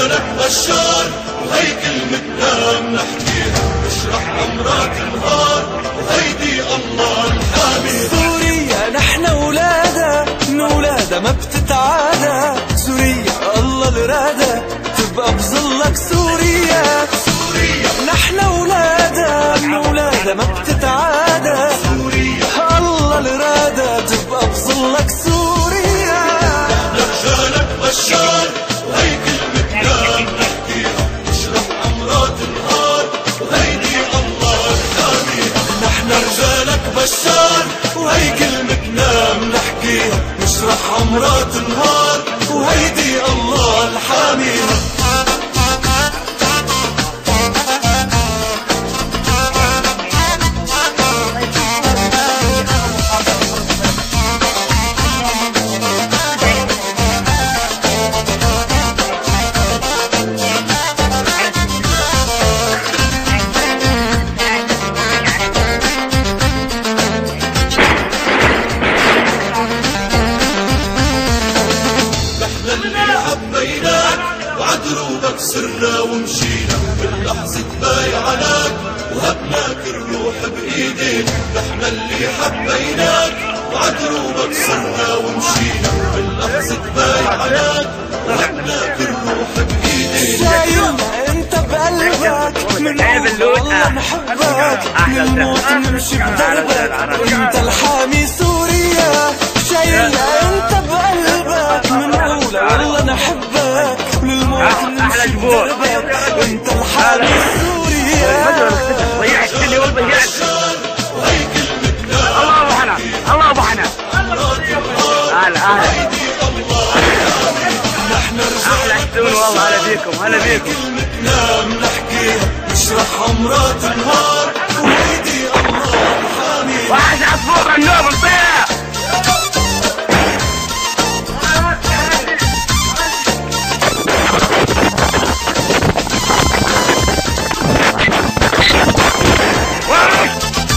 رجالك بشار وهي كلمتنا بنحكيها نشرح أمرات النهار وهيدي الله الحامي. سوريا نحن ولادها من ولادها ما بتتعادى. سوريا الله الرادة تبقى بظلك سوريا. نحن ولادها من ولادها ما بتتعادى. الله الرادة تبقى بظلك سوريا. نحن رجالك بشار وهي كلمتنا بنحكيها نشرح أمرات النهار وهيدي الله الحامي. نحن رجالك بشار وهي كلمتنا بنحكيها نشرح أمرات النهار وهيدي الله الحامي. حبيناك وعدروبك سرنا ومشينا باللحظة بايعناك وهبناك الروح بإيديك. نحن اللي حبيناك وعدروبك سرنا ومشينا باللحظة بايعناك وهبناك الروح بإيديك. شايلنا انت بقلبك من والله نحبك للموت نمشي بدربك. انت الحامي سوريا. شايلنا انت بقلبك من والله نحبك للموت نمشي بدربك. انت الحامي سوريا. ضيعت اللي وضيعت. الله ابو حنا الله ابو حنا. هلا نحن احلى حسون والله. هلا بيكم هلا بيكم. كلمتنا بنحكيها نشرح امرات النهار وهيدي الله الحامي. واحد عصفور النوم البيت.